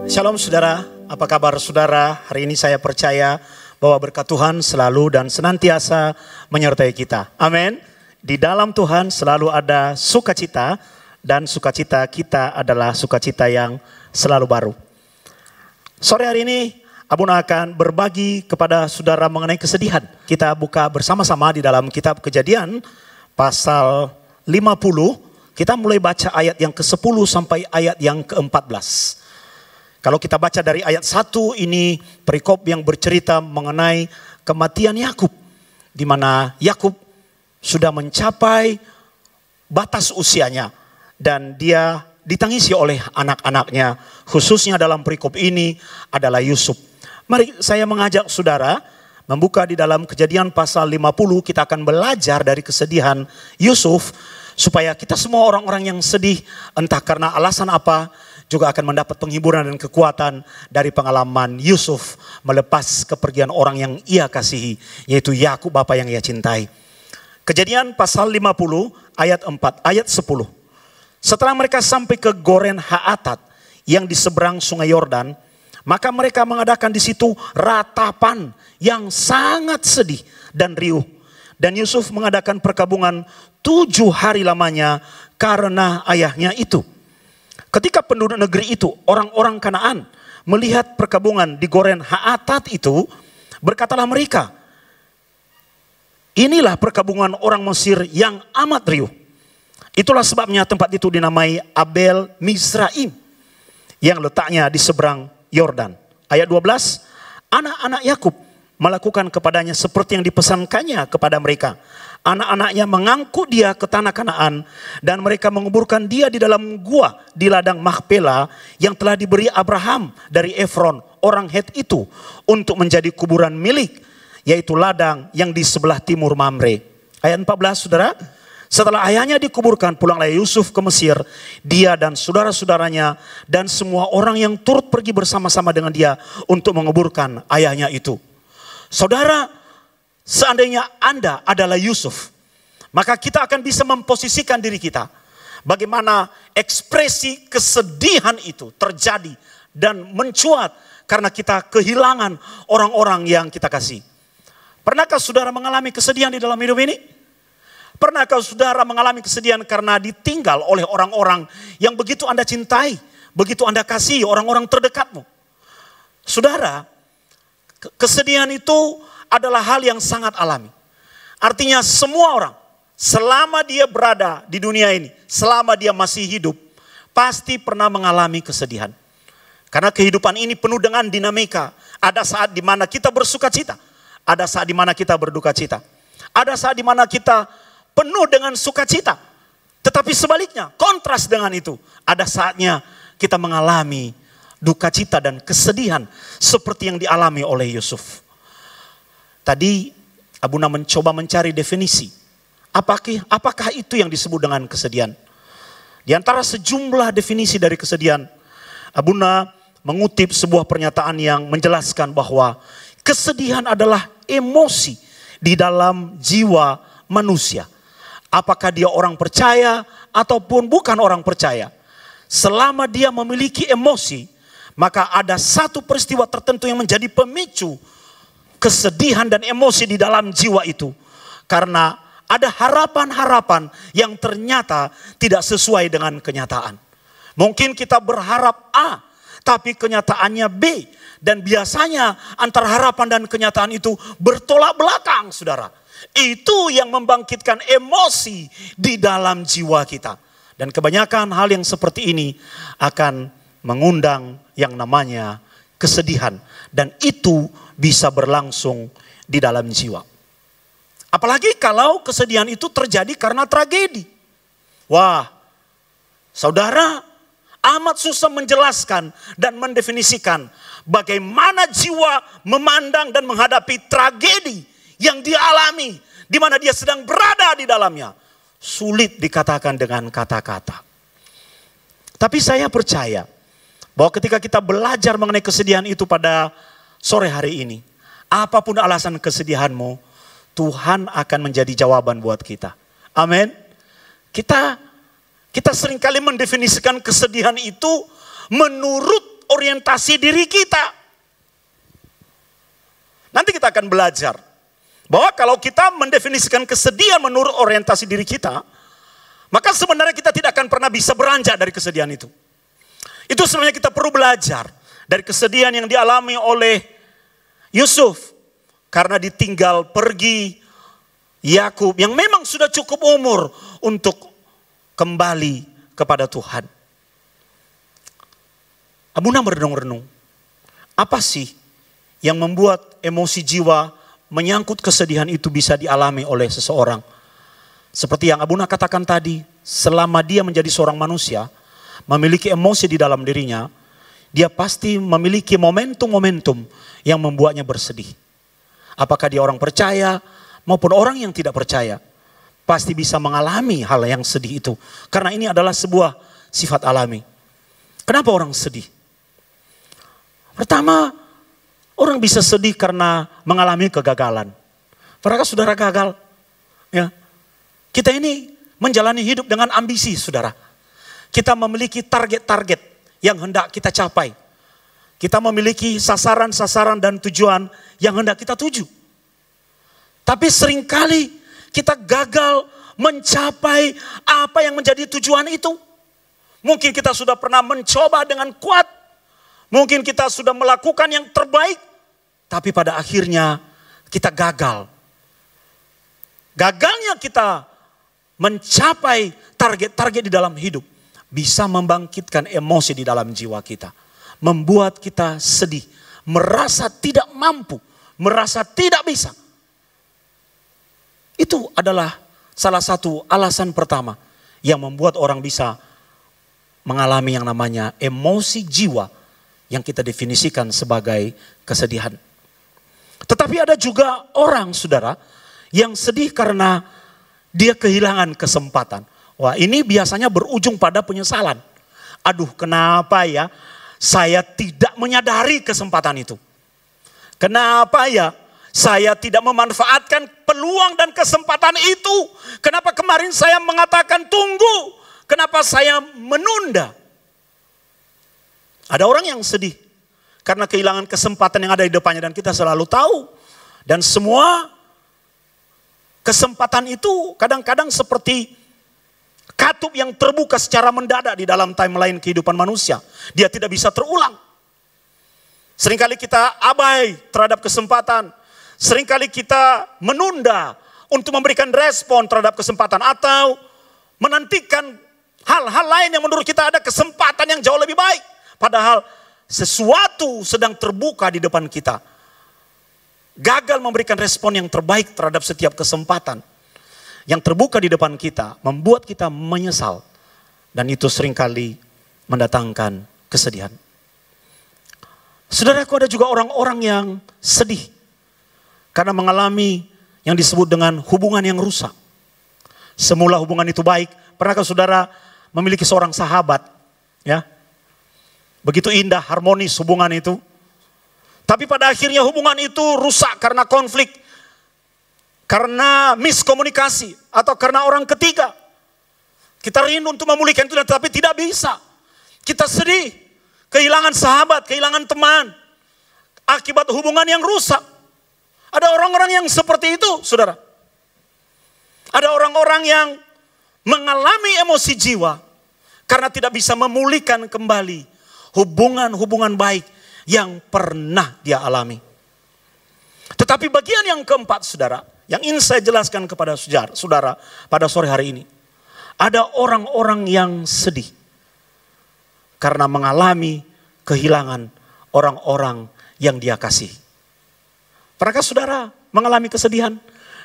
Shalom saudara, apa kabar saudara? Hari ini saya percaya bahwa berkat Tuhan selalu dan senantiasa menyertai kita. Amin. Di dalam Tuhan selalu ada sukacita dan sukacita kita adalah sukacita yang selalu baru. Sore hari ini Abuna akan berbagi kepada saudara mengenai kesedihan. Kita buka bersama-sama di dalam kitab Kejadian pasal 50. Kita mulai baca ayat yang ke-10 sampai ayat yang ke-14. Kalau kita baca dari ayat 1 ini perikop yang bercerita mengenai kematian Yakub, di mana Yakub sudah mencapai batas usianya dan dia ditangisi oleh anak-anaknya, khususnya dalam perikop ini adalah Yusuf. Mari saya mengajak saudara membuka di dalam Kejadian pasal 50, kita akan belajar dari kesedihan Yusuf supaya kita semua orang-orang yang sedih entah karena alasan apa juga akan mendapat penghiburan dan kekuatan dari pengalaman Yusuf melepas kepergian orang yang ia kasihi, yaitu Yakub bapa yang ia cintai. Kejadian pasal 50 ayat 4, ayat 10. Setelah mereka sampai ke Goren Haatat yang di seberang sungai Yordan, maka mereka mengadakan di situ ratapan yang sangat sedih dan riuh. Dan Yusuf mengadakan perkabungan 7 hari lamanya karena ayahnya itu. Ketika penduduk negeri itu, orang-orang Kanaan, melihat perkabungan di Goren Haatat itu, berkatalah mereka, inilah perkabungan orang Mesir yang amat riuh. Itulah sebabnya tempat itu dinamai Abel Mizraim, yang letaknya di seberang Yordan. Ayat 12, anak-anak Yakub melakukan kepadanya seperti yang dipesankannya kepada mereka. Anak-anaknya mengangkut dia ke tanah Kanaan dan mereka menguburkan dia di dalam gua di ladang Makpela yang telah diberi Abraham dari Efron orang Het itu untuk menjadi kuburan milik, yaitu ladang yang di sebelah timur Mamre. Ayat 14 saudara, setelah ayahnya dikuburkan pulanglah Yusuf ke Mesir, dia dan saudara-saudaranya dan semua orang yang turut pergi bersama-sama dengan dia untuk menguburkan ayahnya itu. Saudara, seandainya Anda adalah Yusuf, maka kita akan bisa memposisikan diri kita. Bagaimana ekspresi kesedihan itu terjadi dan mencuat karena kita kehilangan orang-orang yang kita kasih. Pernahkah saudara mengalami kesedihan di dalam hidup ini? Pernahkah saudara mengalami kesedihan karena ditinggal oleh orang-orang yang begitu Anda cintai, begitu Anda kasih, orang-orang terdekatmu? Saudara, kesedihan itu adalah hal yang sangat alami. Artinya semua orang selama dia berada di dunia ini, selama dia masih hidup, pasti pernah mengalami kesedihan. Karena kehidupan ini penuh dengan dinamika. Ada saat di mana kita bersuka cita, ada saat di mana kita berduka cita, ada saat di mana kita penuh dengan sukacita. Tetapi sebaliknya, kontras dengan itu, ada saatnya kita mengalami duka cita dan kesedihan seperti yang dialami oleh Yusuf. Tadi Abuna mencoba mencari definisi. Apakah itu yang disebut dengan kesedihan? Di antara sejumlah definisi dari kesedihan, Abuna mengutip sebuah pernyataan yang menjelaskan bahwa kesedihan adalah emosi di dalam jiwa manusia. Apakah dia orang percaya ataupun bukan orang percaya. Selama dia memiliki emosi, maka ada satu peristiwa tertentu yang menjadi pemicu kesedihan dan emosi di dalam jiwa itu. Karena ada harapan-harapan yang ternyata tidak sesuai dengan kenyataan. Mungkin kita berharap A, tapi kenyataannya B. Dan biasanya antara harapan dan kenyataan itu bertolak belakang, saudara. Itu yang membangkitkan emosi di dalam jiwa kita. Dan kebanyakan hal yang seperti ini akan mengundang yang namanya kesedihan. Dan itu bisa berlangsung di dalam jiwa. Apalagi kalau kesedihan itu terjadi karena tragedi. Wah, saudara, amat susah menjelaskan dan mendefinisikan bagaimana jiwa memandang dan menghadapi tragedi yang dia alami, di mana dia sedang berada di dalamnya. Sulit dikatakan dengan kata-kata. Tapi saya percaya bahwa ketika kita belajar mengenai kesedihan itu pada sore hari ini, apapun alasan kesedihanmu, Tuhan akan menjadi jawaban buat kita. Amin. Kita seringkali mendefinisikan kesedihan itu menurut orientasi diri kita. Nanti kita akan belajar bahwa kalau kita mendefinisikan kesedihan menurut orientasi diri kita, maka sebenarnya kita tidak akan pernah bisa beranjak dari kesedihan itu. Itu sebenarnya kita perlu belajar dari kesedihan yang dialami oleh Yusuf karena ditinggal pergi Yakub yang memang sudah cukup umur untuk kembali kepada Tuhan. Abuna merenung-renung, apa sih yang membuat emosi jiwa menyangkut kesedihan itu bisa dialami oleh seseorang? Seperti yang Abuna katakan tadi, selama dia menjadi seorang manusia, memiliki emosi di dalam dirinya, dia pasti memiliki momentum-momentum yang membuatnya bersedih. Apakah dia orang percaya maupun orang yang tidak percaya, pasti bisa mengalami hal yang sedih itu. Karena ini adalah sebuah sifat alami. Kenapa orang sedih? Pertama, orang bisa sedih karena mengalami kegagalan. Pernahkah saudara gagal? Ya. Kita ini menjalani hidup dengan ambisi, saudara. Kita memiliki target-target yang hendak kita capai. Kita memiliki sasaran-sasaran dan tujuan yang hendak kita tuju. Tapi seringkali kita gagal mencapai apa yang menjadi tujuan itu. Mungkin kita sudah pernah mencoba dengan kuat. Mungkin kita sudah melakukan yang terbaik. Tapi pada akhirnya kita gagal. Gagalnya kita mencapai target-target di dalam hidup bisa membangkitkan emosi di dalam jiwa kita. Membuat kita sedih. Merasa tidak mampu. Merasa tidak bisa. Itu adalah salah satu alasan pertama yang membuat orang bisa mengalami yang namanya emosi jiwa yang kita definisikan sebagai kesedihan. Tetapi ada juga orang, saudara, yang sedih karena dia kehilangan kesempatan. Wah, ini biasanya berujung pada penyesalan. Aduh, kenapa ya saya tidak menyadari kesempatan itu? Kenapa ya saya tidak memanfaatkan peluang dan kesempatan itu? Kenapa kemarin saya mengatakan tunggu? Kenapa saya menunda? Ada orang yang sedih karena kehilangan kesempatan yang ada di depannya dan kita selalu tahu. Dan semua kesempatan itu kadang-kadang seperti katup yang terbuka secara mendadak di dalam timeline kehidupan manusia. Dia tidak bisa terulang. Seringkali kita abai terhadap kesempatan. Seringkali kita menunda untuk memberikan respon terhadap kesempatan. Atau menantikan hal-hal lain yang menurut kita ada kesempatan yang jauh lebih baik. Padahal sesuatu sedang terbuka di depan kita. Gagal memberikan respon yang terbaik terhadap setiap kesempatan yang terbuka di depan kita membuat kita menyesal. Dan itu seringkali mendatangkan kesedihan. Saudaraku, ada juga orang-orang yang sedih karena mengalami yang disebut dengan hubungan yang rusak. Semula hubungan itu baik. Pernahkah saudara memiliki seorang sahabat? Ya, begitu indah, harmonis hubungan itu. Tapi pada akhirnya hubungan itu rusak karena konflik. Karena miskomunikasi. Atau karena orang ketiga. Kita rindu untuk memulihkan itu, tapi tidak bisa. Kita sedih. Kehilangan sahabat, kehilangan teman. Akibat hubungan yang rusak. Ada orang-orang yang seperti itu, saudara. Ada orang-orang yang mengalami emosi jiwa. Karena tidak bisa memulihkan kembali hubungan-hubungan baik yang pernah dia alami. Tetapi bagian yang keempat, saudara, yang ingin saya jelaskan kepada saudara pada sore hari ini. Ada orang-orang yang sedih karena mengalami kehilangan orang-orang yang dia kasih. Pernahkah saudara mengalami kesedihan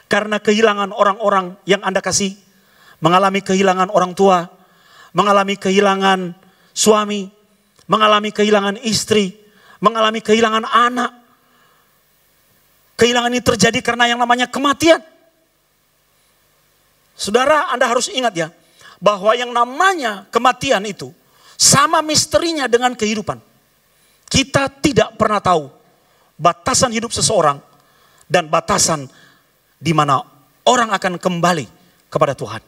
karena kehilangan orang-orang yang Anda kasih? Mengalami kehilangan orang tua, mengalami kehilangan suami, mengalami kehilangan istri, mengalami kehilangan anak. Kehilangan ini terjadi karena yang namanya kematian. Saudara, Anda harus ingat ya, bahwa yang namanya kematian itu sama misterinya dengan kehidupan. Kita tidak pernah tahu batasan hidup seseorang dan batasan di mana orang akan kembali kepada Tuhan.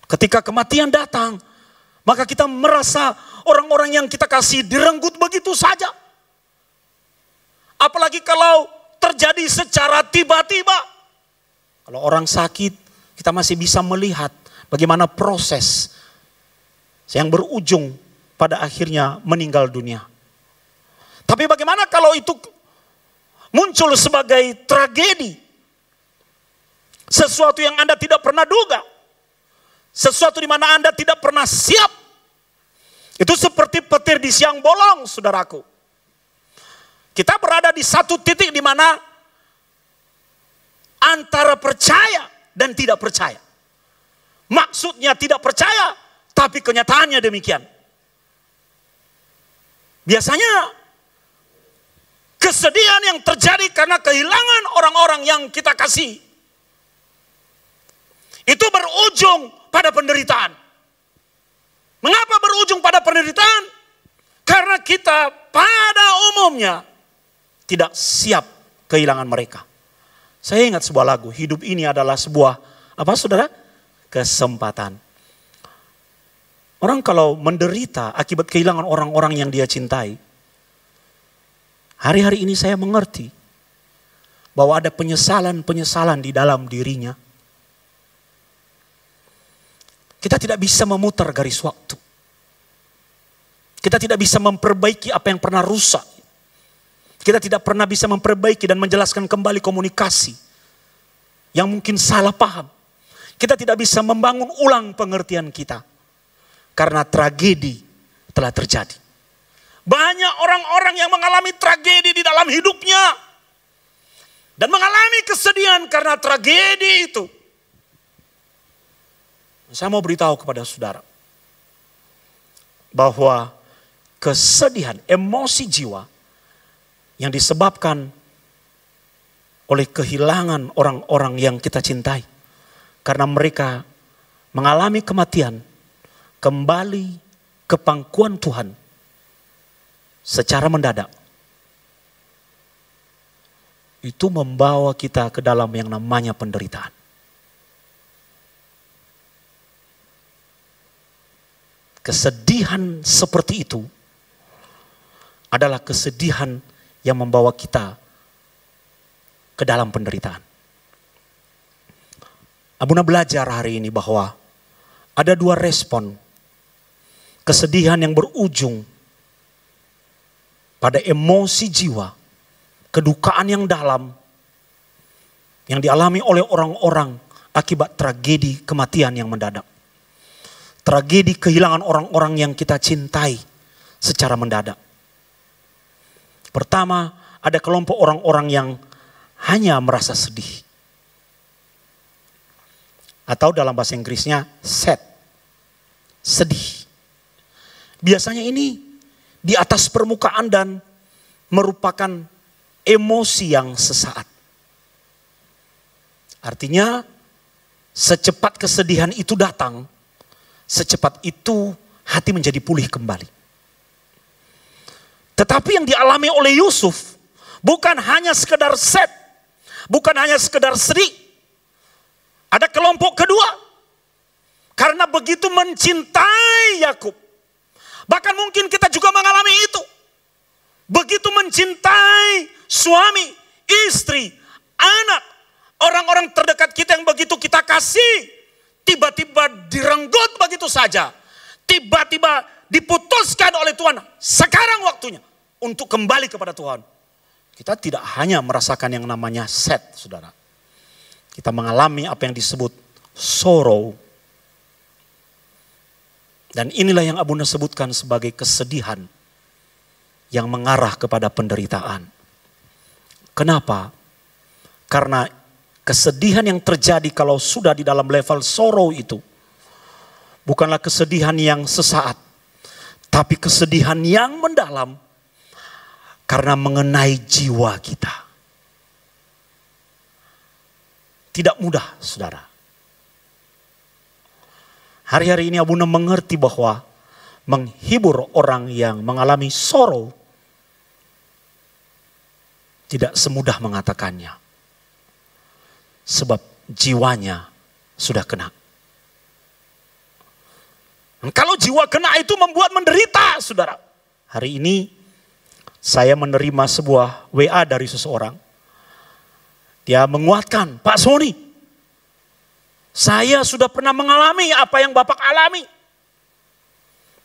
Ketika kematian datang, Maka kita merasa orang-orang yang kita kasih direnggut begitu saja. Apalagi kalau terjadi secara tiba-tiba. Kalau orang sakit, kita masih bisa melihat bagaimana proses yang berujung pada akhirnya meninggal dunia. Tapi bagaimana kalau itu muncul sebagai tragedi? Sesuatu yang Anda tidak pernah duga. Sesuatu di mana Anda tidak pernah siap. Itu seperti petir di siang bolong, saudaraku. Kita berada di satu titik di mana antara percaya dan tidak percaya. Maksudnya tidak percaya, tapi kenyataannya demikian. Biasanya kesedihan yang terjadi karena kehilangan orang-orang yang kita kasih, itu berujung pada penderitaan. Mengapa berujung pada penderitaan? Karena kita pada umumnya tidak siap kehilangan mereka. Saya ingat sebuah lagu, hidup ini adalah sebuah, apa saudara? Kesempatan. Orang kalau menderita akibat kehilangan orang-orang yang dia cintai, hari-hari ini saya mengerti bahwa ada penyesalan-penyesalan di dalam dirinya. Kita tidak bisa memutar garis waktu. Kita tidak bisa memperbaiki apa yang pernah rusak. Kita tidak pernah bisa memperbaiki dan menjelaskan kembali komunikasi yang mungkin salah paham. Kita tidak bisa membangun ulang pengertian kita. Karena tragedi telah terjadi. Banyak orang-orang yang mengalami tragedi di dalam hidupnya. Dan mengalami kesedihan karena tragedi itu. Saya mau beritahu kepada saudara. Bahwa kesedihan, emosi jiwa yang disebabkan oleh kehilangan orang-orang yang kita cintai. Karena mereka mengalami kematian, kembali ke pangkuan Tuhan secara mendadak. Itu membawa kita ke dalam yang namanya penderitaan. Kesedihan seperti itu adalah kesedihan yang membawa kita ke dalam penderitaan. Abuna belajar hari ini bahwa ada dua respon kesedihan yang berujung pada emosi jiwa, kedukaan yang dalam yang dialami oleh orang-orang akibat tragedi kematian yang mendadak. Tragedi kehilangan orang-orang yang kita cintai secara mendadak. Pertama, ada kelompok orang-orang yang hanya merasa sedih. Atau dalam bahasa Inggrisnya sad, sedih. Biasanya ini di atas permukaan dan merupakan emosi yang sesaat. Artinya secepat kesedihan itu datang, secepat itu hati menjadi pulih kembali. Tetapi yang dialami oleh Yusuf bukan hanya sekedar sad, bukan hanya sekedar sedih. Ada kelompok kedua. Karena begitu mencintai Yakub. Bahkan mungkin kita juga mengalami itu. Begitu mencintai suami, istri, anak, orang-orang terdekat kita yang begitu kita kasih. Tiba-tiba direnggut begitu saja. Tiba-tiba diputuskan oleh Tuhan. Sekarang waktunya untuk kembali kepada Tuhan. Kita tidak hanya merasakan yang namanya sad, saudara. Kita mengalami apa yang disebut sorrow. Dan inilah yang Abuna sebutkan sebagai kesedihan yang mengarah kepada penderitaan. Kenapa? Karena kesedihan yang terjadi kalau sudah di dalam level sorrow itu bukanlah kesedihan yang sesaat, tapi kesedihan yang mendalam karena mengenai jiwa kita. Tidak mudah, saudara. Hari-hari ini Abuna mengerti bahwa menghibur orang yang mengalami sorrow tidak semudah mengatakannya. Sebab jiwanya sudah kena. Kalau jiwa kena itu membuat menderita, saudara. Hari ini saya menerima sebuah WA dari seseorang. Dia menguatkan, Pak Sony, saya sudah pernah mengalami apa yang Bapak alami.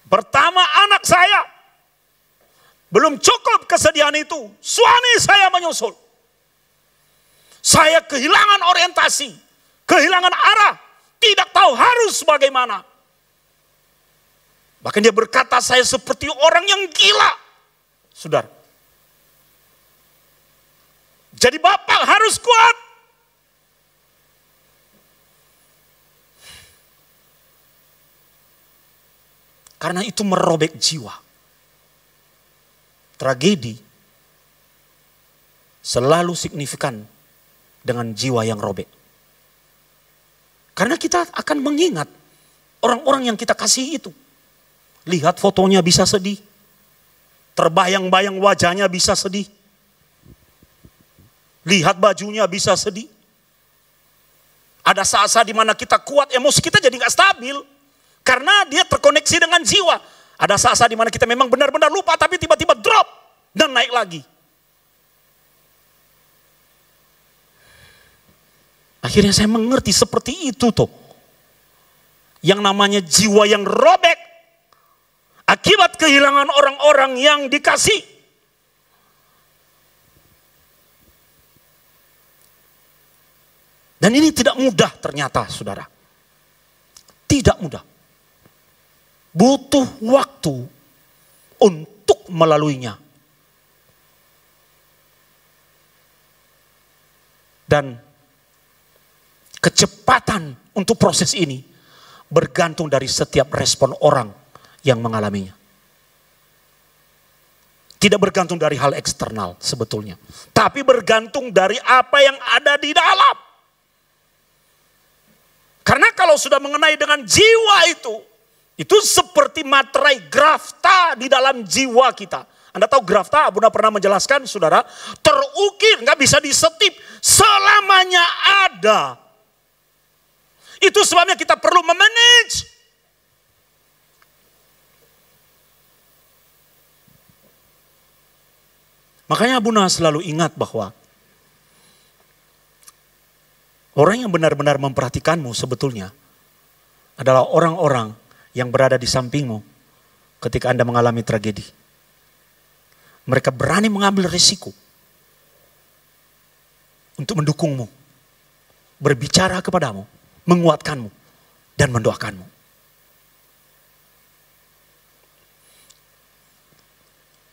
Pertama, anak saya belum cukup kesedihan itu, suami saya menyusul. Saya kehilangan orientasi, kehilangan arah, tidak tahu harus bagaimana. Bahkan dia berkata, saya seperti orang yang gila. Saudara. Jadi Bapak harus kuat. Karena itu merobek jiwa. Tragedi selalu signifikan dengan jiwa yang robek. Karena kita akan mengingat orang-orang yang kita kasih itu. Lihat fotonya bisa sedih. Terbayang-bayang wajahnya bisa sedih. Lihat bajunya bisa sedih. Ada saat-saat di mana kita kuat, emosi kita jadi gak stabil. Karena dia terkoneksi dengan jiwa. Ada saat-saat di mana kita memang benar-benar lupa, tapi tiba-tiba drop dan naik lagi. Akhirnya saya mengerti seperti itu tuh. Yang namanya jiwa yang robek. Akibat kehilangan orang-orang yang dikasih. Dan ini tidak mudah ternyata, saudara. Tidak mudah. Butuh waktu untuk melaluinya. Dan kecepatan untuk proses ini bergantung dari setiap respon orang yang mengalaminya. Tidak bergantung dari hal eksternal sebetulnya. Tapi bergantung dari apa yang ada di dalam. Karena kalau sudah mengenai dengan jiwa itu seperti materai grafta di dalam jiwa kita. Anda tahu grafta, Bunda pernah menjelaskan, saudara, terukir, nggak bisa disetip, selamanya ada. Itu sebabnya kita perlu memanage. Makanya Bunda selalu ingat bahwa orang yang benar-benar memperhatikanmu sebetulnya adalah orang-orang yang berada di sampingmu ketika Anda mengalami tragedi. Mereka berani mengambil risiko untuk mendukungmu, berbicara kepadamu, menguatkanmu, dan mendoakanmu.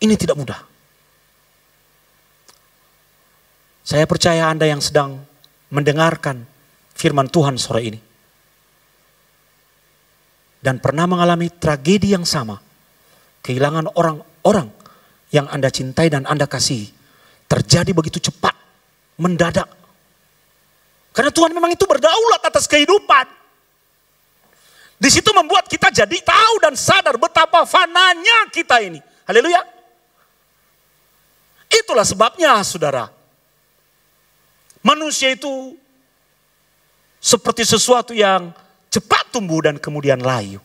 Ini tidak mudah. Saya percaya Anda yang sedang mendengarkan firman Tuhan sore ini dan pernah mengalami tragedi yang sama, kehilangan orang-orang yang Anda cintai dan Anda kasihi, terjadi begitu cepat, mendadak. Karena Tuhan memang itu berdaulat atas kehidupan. Di situ membuat kita jadi tahu dan sadar betapa fananya kita ini. Haleluya. Itulah sebabnya, saudara, manusia itu seperti sesuatu yang cepat tumbuh dan kemudian layu.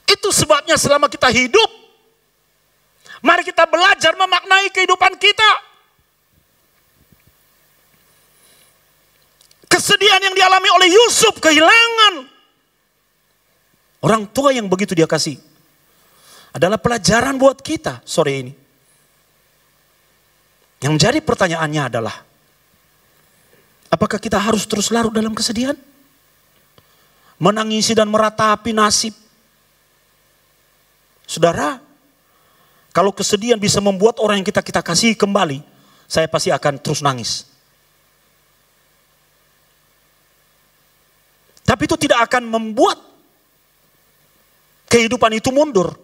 Itu sebabnya selama kita hidup, mari kita belajar memaknai kehidupan kita. Kesedihan yang dialami oleh Yusuf, kehilangan orang tua yang begitu dia kasih, adalah pelajaran buat kita sore ini. Yang menjadi pertanyaannya adalah, apakah kita harus terus larut dalam kesedihan? Menangisi dan meratapi nasib? Saudara, kalau kesedihan bisa membuat orang yang kita kasih kembali, saya pasti akan terus nangis. Tapi itu tidak akan membuat kehidupan itu mundur.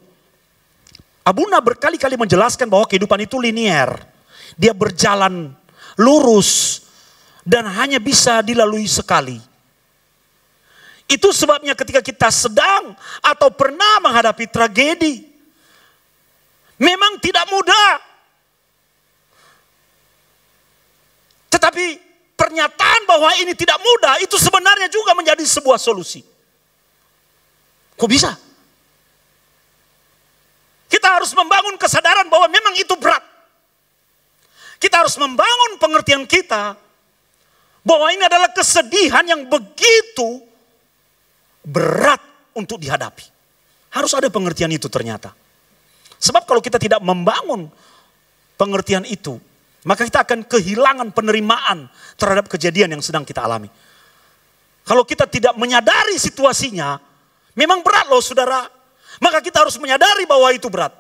Abuna berkali-kali menjelaskan bahwa kehidupan itu linier. Dia berjalan lurus dan hanya bisa dilalui sekali. Itu sebabnya ketika kita sedang atau pernah menghadapi tragedi, memang tidak mudah. Tetapi pernyataan bahwa ini tidak mudah itu sebenarnya juga menjadi sebuah solusi. Kok bisa? Kita harus membangun kesadaran bahwa memang itu berat. Kita harus membangun pengertian kita bahwa ini adalah kesedihan yang begitu berat untuk dihadapi. Harus ada pengertian itu ternyata. Sebab kalau kita tidak membangun pengertian itu, maka kita akan kehilangan penerimaan terhadap kejadian yang sedang kita alami. Kalau kita tidak menyadari situasinya, memang berat loh saudara. Maka kita harus menyadari bahwa itu berat.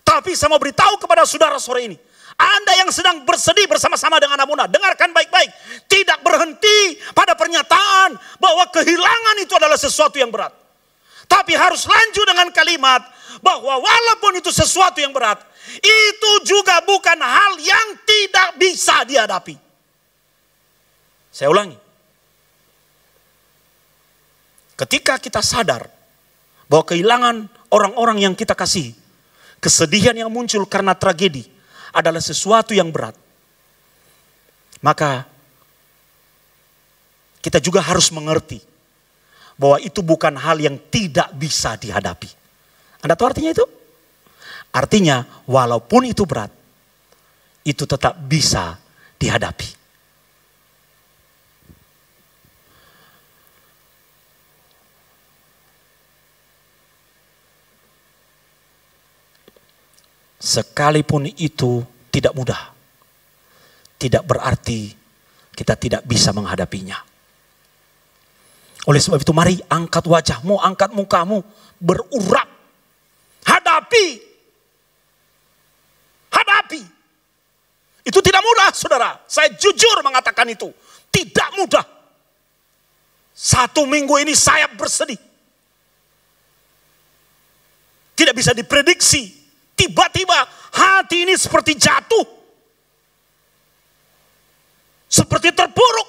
Tapi saya mau beritahu kepada saudara sore ini. Anda yang sedang bersedih bersama-sama dengan Abuna, dengarkan baik-baik. Tidak berhenti pada pernyataan bahwa kehilangan itu adalah sesuatu yang berat. Tapi harus lanjut dengan kalimat bahwa walaupun itu sesuatu yang berat, itu juga bukan hal yang tidak bisa dihadapi. Saya ulangi. Ketika kita sadar bahwa kehilangan orang-orang yang kita kasihi, kesedihan yang muncul karena tragedi adalah sesuatu yang berat, maka kita juga harus mengerti bahwa itu bukan hal yang tidak bisa dihadapi. Anda tahu artinya itu? Artinya walaupun itu berat, itu tetap bisa dihadapi. Sekalipun itu tidak mudah, tidak berarti kita tidak bisa menghadapinya. Oleh sebab itu mari angkat wajahmu, angkat mukamu, berurap. Hadapi. Hadapi. Itu tidak mudah saudara. Saya jujur mengatakan itu. Tidak mudah. 1 minggu ini saya bersedih. Tidak bisa diprediksi. Tiba-tiba hati ini seperti jatuh. Seperti terpuruk.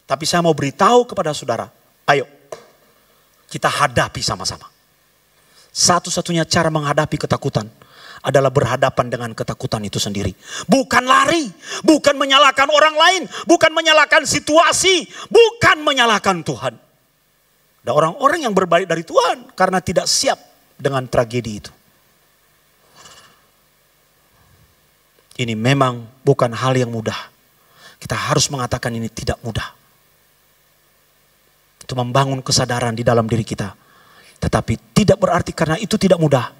Tapi saya mau beritahu kepada saudara. Ayo. Kita hadapi sama-sama. Satu-satunya cara menghadapi ketakutan adalah berhadapan dengan ketakutan itu sendiri. Bukan lari. Bukan menyalahkan orang lain. Bukan menyalahkan situasi. Bukan menyalahkan Tuhan. Ada orang-orang yang berbalik dari Tuhan karena tidak siap dengan tragedi itu. Ini memang bukan hal yang mudah. Kita harus mengatakan ini tidak mudah. Itu membangun kesadaran di dalam diri kita. Tetapi tidak berarti karena itu tidak mudah,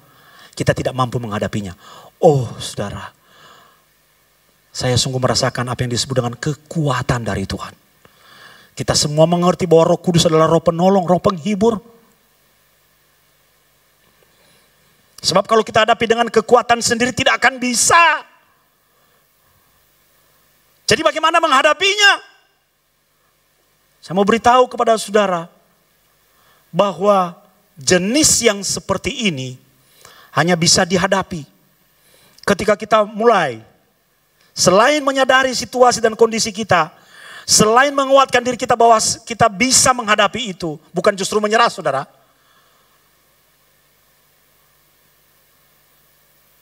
kita tidak mampu menghadapinya. Oh saudara, saya sungguh merasakan apa yang disebut dengan kekuatan dari Tuhan. Kita semua mengerti bahwa Roh Kudus adalah Roh penolong, Roh penghibur. Sebab kalau kita hadapi dengan kekuatan sendiri tidak akan bisa. Jadi bagaimana menghadapinya? Saya mau beritahu kepada saudara bahwa jenis yang seperti ini hanya bisa dihadapi ketika kita mulai selain menyadari situasi dan kondisi kita, selain menguatkan diri kita bahwa kita bisa menghadapi itu, bukan justru menyerah saudara.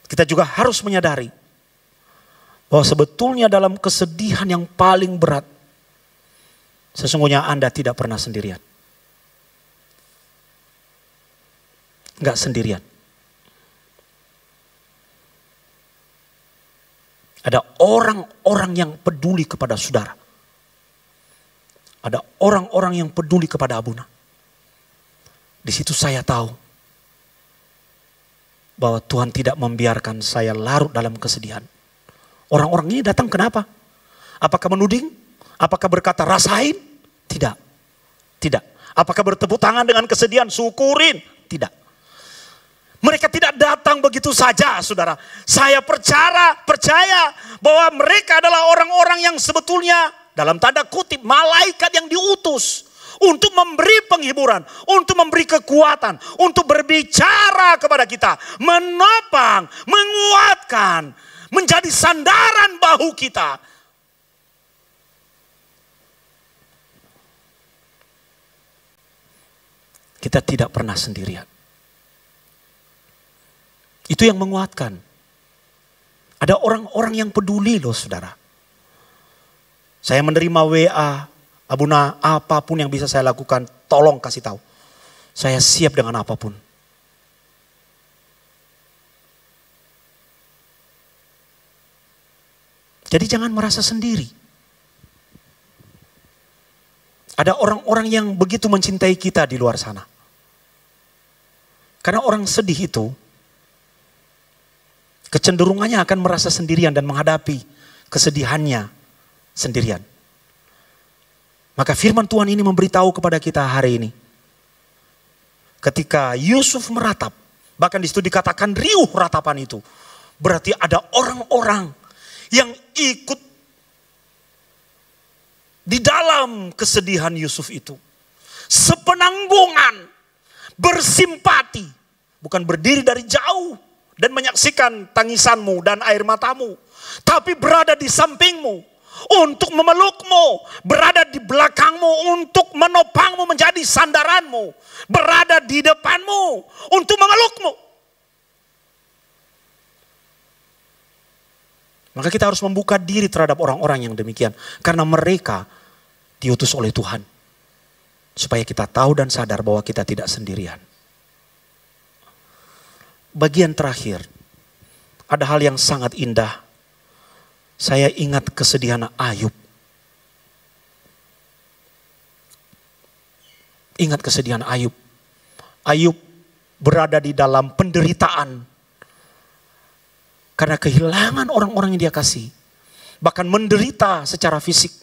Kita juga harus menyadari bahwa sebetulnya dalam kesedihan yang paling berat, sesungguhnya Anda tidak pernah sendirian. Enggak sendirian. Ada orang-orang yang peduli kepada saudara. Ada orang-orang yang peduli kepada Abuna. Di situ saya tahu bahwa Tuhan tidak membiarkan saya larut dalam kesedihan. Orang-orang ini datang kenapa? Apakah menuding? Apakah berkata rasain? Tidak. Tidak. Apakah bertepuk tangan dengan kesedihan? Syukurin? Tidak. Mereka tidak datang begitu saja saudara. Saya percaya bahwa mereka adalah orang-orang yang sebetulnya dalam tanda kutip malaikat yang diutus untuk memberi penghiburan, untuk memberi kekuatan, untuk berbicara kepada kita, menopang, menguatkan, menjadi sandaran bahu kita. Kita tidak pernah sendirian. Itu yang menguatkan. Ada orang-orang yang peduli loh saudara. Saya menerima WA, Abuna apapun yang bisa saya lakukan tolong kasih tahu. Saya siap dengan apapun. Jadi jangan merasa sendiri. Ada orang-orang yang begitu mencintai kita di luar sana. Karena orang sedih itu, kecenderungannya akan merasa sendirian dan menghadapi kesedihannya sendirian. Maka firman Tuhan ini memberitahu kepada kita hari ini. Ketika Yusuf meratap, bahkan di situ dikatakan riuh ratapan itu. Berarti ada orang-orang yang ikut di dalam kesedihan Yusuf itu. Sepenanggungan, bersimpati. Bukan berdiri dari jauh dan menyaksikan tangisanmu dan air matamu. Tapi berada di sampingmu untuk memelukmu, berada di belakangmu untuk menopangmu menjadi sandaranmu, berada di depanmu untuk memelukmu. Maka kita harus membuka diri terhadap orang-orang yang demikian, karena mereka diutus oleh Tuhan supaya kita tahu dan sadar bahwa kita tidak sendirian. Bagian terakhir, ada hal yang sangat indah. Saya ingat kesedihan Ayub. Ingat kesedihan Ayub. Ayub berada di dalam penderitaan karena kehilangan orang-orang yang dia kasih. Bahkan menderita secara fisik.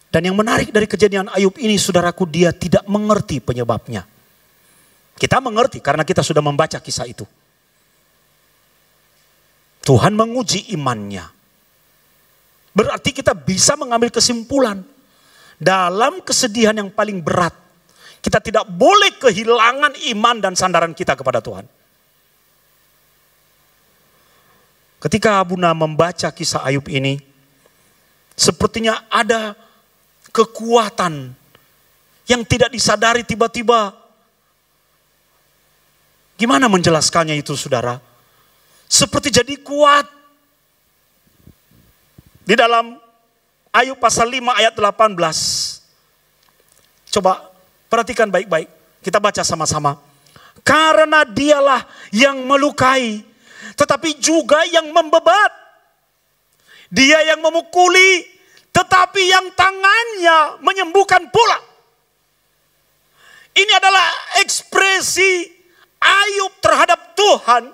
Dan yang menarik dari kejadian Ayub ini, saudaraku, dia tidak mengerti penyebabnya. Kita mengerti karena kita sudah membaca kisah itu. Tuhan menguji imannya. Berarti kita bisa mengambil kesimpulan. Dalam kesedihan yang paling berat, kita tidak boleh kehilangan iman dan sandaran kita kepada Tuhan. Ketika Abuna membaca kisah Ayub ini, sepertinya ada kekuatan yang tidak disadari tiba-tiba. Gimana menjelaskannya itu, saudara? Seperti jadi kuat. Di dalam Ayub pasal 5 ayat 18. Coba perhatikan baik-baik. Kita baca sama-sama. Karena dialah yang melukai, tetapi juga yang membebat. Dia yang memukuli, tetapi yang tangannya menyembuhkan pula. Ini adalah ekspresi Ayub terhadap Tuhan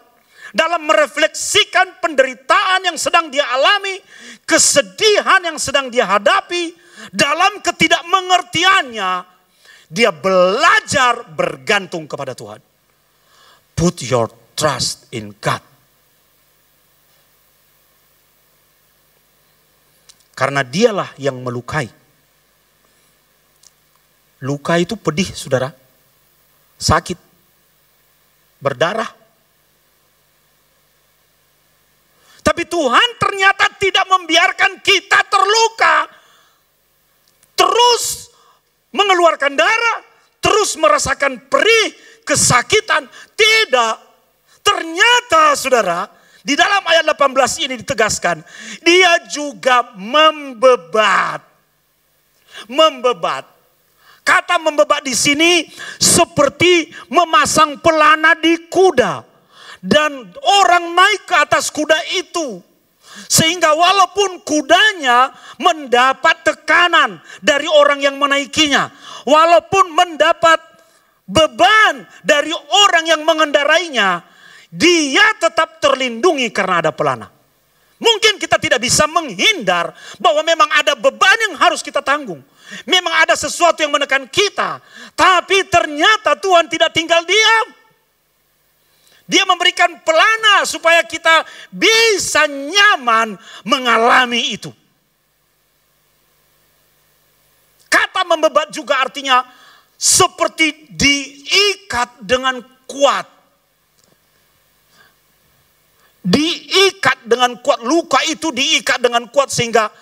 dalam merefleksikan penderitaan yang sedang dia alami, kesedihan yang sedang dia hadapi. Dalam ketidakmengertiannya, dia belajar bergantung kepada Tuhan. Put your trust in God. Karena dialah yang melukai. Luka itu pedih, saudara. Sakit. Berdarah. Tapi Tuhan ternyata tidak membiarkan kita terluka. Terus mengeluarkan darah. Terus merasakan perih, kesakitan. Tidak. Ternyata, saudara, di dalam ayat 18 ini ditegaskan, dia juga membebat. Membebat. Kata membebat di sini seperti memasang pelana di kuda. Dan orang naik ke atas kuda itu. Sehingga walaupun kudanya mendapat tekanan dari orang yang menaikinya. Walaupun mendapat beban dari orang yang mengendarainya. Dia tetap terlindungi karena ada pelana. Mungkin kita tidak bisa menghindar bahwa memang ada beban yang harus kita tanggung. Memang ada sesuatu yang menekan kita. Tapi ternyata Tuhan tidak tinggal diam. Dia memberikan pelana supaya kita bisa nyaman mengalami itu. Kata membebat juga artinya seperti diikat dengan kuat. Diikat dengan kuat. Luka itu diikat dengan kuat sehingga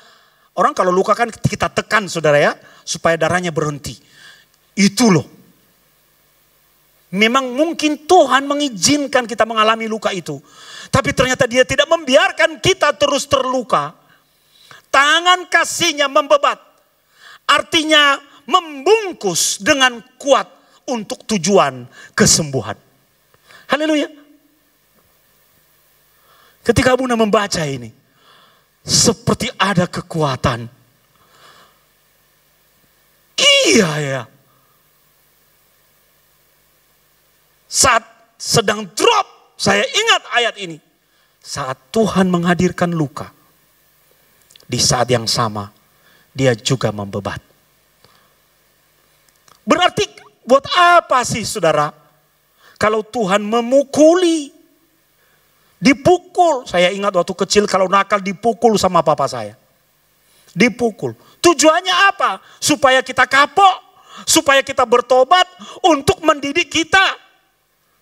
orang kalau luka kan kita tekan, saudara ya, supaya darahnya berhenti. Itu loh. Memang mungkin Tuhan mengizinkan kita mengalami luka itu. Tapi ternyata dia tidak membiarkan kita terus terluka. Tangan kasihnya membebat. Artinya membungkus dengan kuat untuk tujuan kesembuhan. Haleluya. Ketika Abuna membaca ini, seperti ada kekuatan. Iya ya. Saat sedang drop, saya ingat ayat ini. Saat Tuhan menghadirkan luka, di saat yang sama, dia juga membebat. Berarti buat apa sih saudara? Kalau Tuhan memukuli, dipukul. Saya ingat waktu kecil kalau nakal dipukul sama papa saya. Dipukul. Tujuannya apa? Supaya kita kapok. Supaya kita bertobat untuk mendidik kita.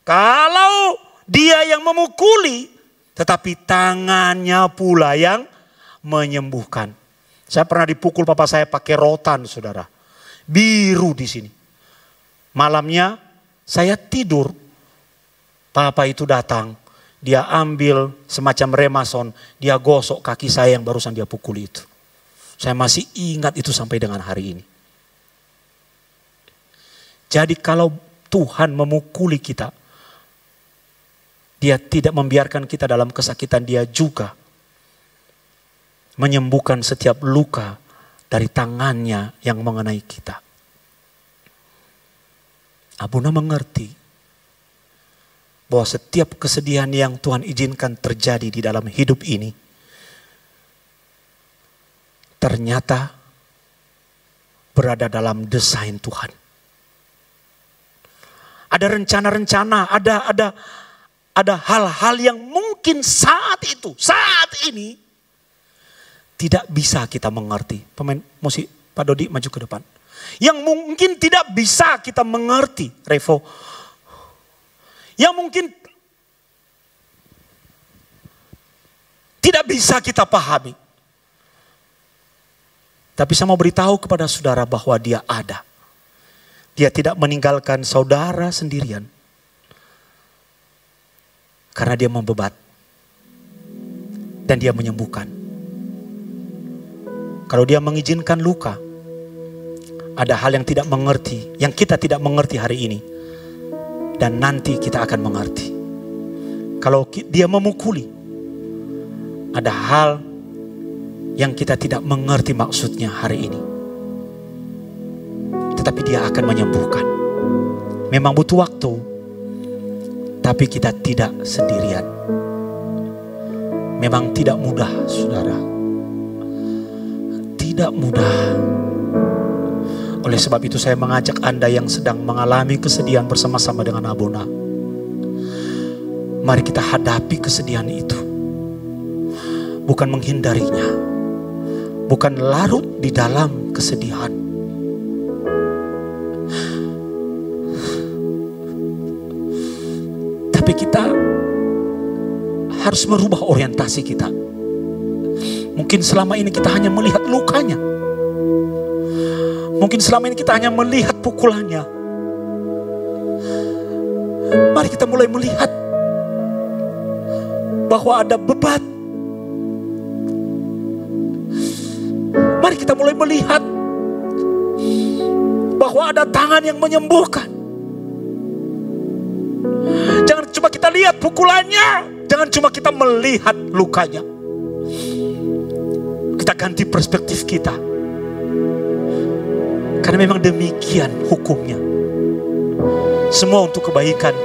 Kalau dia yang memukuli, tetapi tangannya pula yang menyembuhkan. Saya pernah dipukul papa saya pakai rotan saudara. Biru di sini. Malamnya saya tidur. Papa itu datang. Dia ambil semacam remason. Dia gosok kaki saya yang barusan dia pukul itu. Saya masih ingat itu sampai dengan hari ini. Jadi kalau Tuhan memukuli kita, dia tidak membiarkan kita dalam kesakitan, dia juga menyembuhkan setiap luka dari tangannya yang mengenai kita. Abuna mengerti bahwa setiap kesedihan yang Tuhan izinkan terjadi di dalam hidup ini, ternyata berada dalam desain Tuhan. Ada rencana-rencana, ada hal-hal yang mungkin saat ini tidak bisa kita mengerti. Pemain musik Pak Dodi maju ke depan. Yang mungkin tidak bisa kita mengerti, Revo. Yang mungkin tidak bisa kita pahami. Tapi saya mau beritahu kepada saudara bahwa dia ada. Dia tidak meninggalkan saudara sendirian. Karena dia membebat. Dan dia menyembuhkan. Kalau dia mengizinkan luka, ada hal yang tidak mengerti, yang kita tidak mengerti hari ini. Dan nanti kita akan mengerti. Kalau dia memukuli, ada hal yang kita tidak mengerti maksudnya hari ini. Tetapi dia akan menyembuhkan. Memang butuh waktu, tapi kita tidak sendirian. Memang tidak mudah, saudara. Tidak mudah. Oleh sebab itu saya mengajak Anda yang sedang mengalami kesedihan bersama-sama dengan Abuna. Mari kita hadapi kesedihan itu. Bukan menghindarinya. Bukan larut di dalam kesedihan. Tapi kita harus merubah orientasi kita. Mungkin selama ini kita hanya melihat lukanya. Mungkin selama ini kita hanya melihat pukulannya. Mari kita mulai melihat bahwa ada beban. Mari kita mulai melihat bahwa ada tangan yang menyembuhkan. Jangan cuma kita lihat pukulannya. Jangan cuma kita melihat lukanya. Kita ganti perspektif kita. Karena memang demikian hukumnya. Semua untuk kebaikan